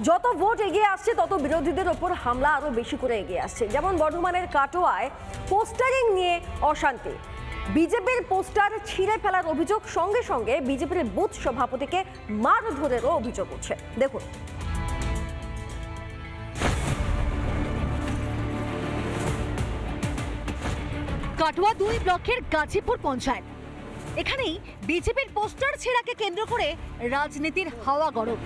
যত ভোট এগিয়ে আসছে তত বিরোধীদের ওপর হামলা আরো বেশি করে এগিয়ে আসছে। যেমন বর্ধমানের কাটোয়ায় পোস্টারিং নিয়ে অশান্তি, বিজেপির পোস্টার ছিঁড়ে ফেলার অভিযোগ, সঙ্গে সঙ্গে বিজেপির বুথ সভাপতিকে মারধরেরও অভিযোগ উঠছে। দেখুন। কাটোয়া 2 ব্লকের গাজীপুর পঞ্চায়েত, এখানেই বিজেপির পোস্টার ছেঁড়াকে কেন্দ্র করে রাজনীতির হাওয়া গরম।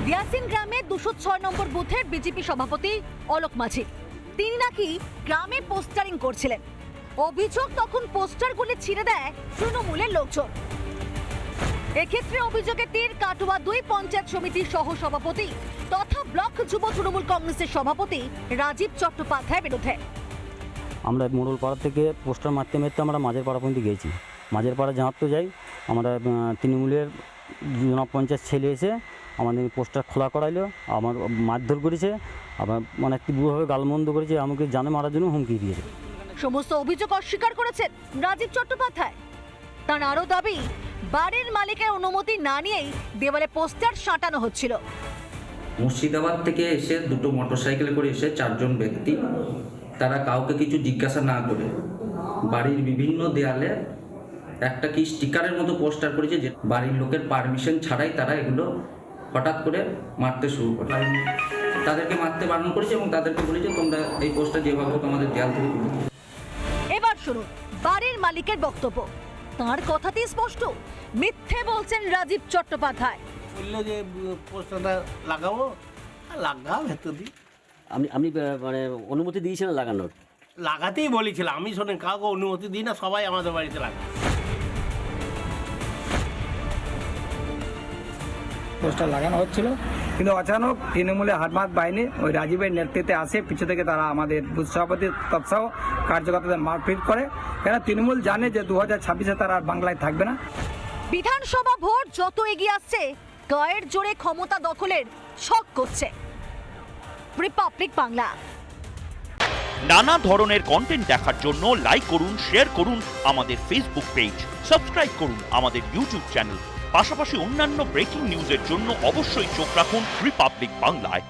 দিয়াসিন গ্রামে 206 নম্বর বুথের বিজেপি সভাপতি অলোক মাঝি, তিনি নাকি গ্রামে পোস্টারিং করছিলেন। অভিযোগ, তখন পোস্টারগুলি ছিঁড়ে দেয় তৃণমূলের লোকজন। এক্ষেত্রে অভিযোগের তীর কাটোয়া 2 পঞ্চায়েত সমিতির সহ সভাপতি তথা ব্লক যুব তৃণমূল কংগ্রেসের সভাপতি রাজীব চট্টোপাধ্যায়ের বিরুদ্ধে। আমরা মোড়ল পাড়া থেকে পোস্টার মারতে মারতে আমরা মাঝের পাড়া পর্যন্ত গিয়েছি। মাঝের পাড়া জানাতে যাই, আমরা তৃণমূলের জনপ পঞ্চায়েত ছেলে এসে আমাদের পোস্টার খোলা করাইলো, আমার মারধর করেছে, আবার মানে তীব্রভাবে গালমন্দ করেছে, আমাকে জানে মারার জন্য হুমকি দিয়েছে। সমস্ত অভিযোগ অস্বীকার করেছেন রাজীব চট্টোপাধ্যায়। তার আরও দাবি, বাড়ির মালিকের অনুমতি না নিয়েই দেওয়ালে পোস্টার সাঁটানো হচ্ছিল। মুর্শিদাবাদ থেকে এসে দুটো মোটরসাইকেলে করে এসে 4 জন ব্যক্তি, তারা কাউকে কিছু জিজ্ঞাসা না করে বাড়ির বিভিন্ন দেয়ালে একটা কি স্টিকারের মতো পোস্টার করেছে, যে বাড়ির লোকের পারমিশন ছাড়াই তারা এগুলো হঠাৎ করে মারতে শুরু করে। তাদেরকে মারতে বারণ করেছে এবং তাদেরকে বলেছে তোমরা এই পোস্টার যেভাবে তোমাদের দেয়াল থেকে তুলে দিও। এবার শুনুন বাড়ির মালিকের বক্তব্য। তার কথাতেই স্পষ্ট, মিথ্যে বলছেন রাজীব চট্টোপাধ্যায়। বললো যে পোস্টারটা লাগাবো, লাগা ভেতর দিই। আমি মানে অনুমতি দিয়েছি না লাগানোর? লাগাতেই বলেছিলাম, আমি শোনেন কাউকে অনুমতি দিই না, সবাই আমাদের বাড়িতে লাগায়। পোস্টার লাগানো হচ্ছিল, কিন্তু অচানক তৃণমূলের হারমাত বাহিনী ওই রাজীবের নেতৃত্বে আসে, পিছু থেকে তারা আমাদের বুথ সভাপতি তৎসহ কার্যকর্তাদের মারপিট করে। কেন তৃণমূল জানে যে 2026-এ তারা আর বাংলায় থাকবে না। বিধানসভা ভোট যত এগিয়ে আসছে, গায়ের জোরে ক্ষমতা দখলের শখ করছে। রিপাবলিক বাংলা। নানা ধরনের কন্টেন্ট দেখার জন্য লাইক করুন, শেয়ার করুন আমাদের ফেসবুক পেজ, সাবস্ক্রাইব করুন আমাদের ইউটিউব চ্যানেল। পাশাপাশি অন্যান্য ব্রেকিং নিউজের জন্য অবশ্যই চোখ রাখুন রিপাবলিক বাংলায়।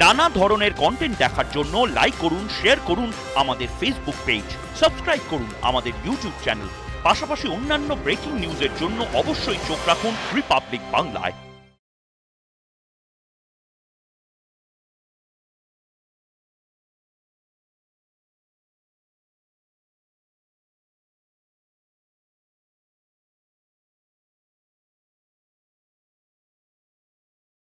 নানা ধরনের কন্টেন্ট দেখার জন্য লাইক করুন, শেয়ার করুন আমাদের ফেসবুক পেজ, সাবস্ক্রাইব করুন আমাদের ইউটিউব চ্যানেল। পাশাপাশি অন্যান্য ব্রেকিং নিউজের জন্য অবশ্যই চোখ রাখুন রিপাবলিক বাংলায়।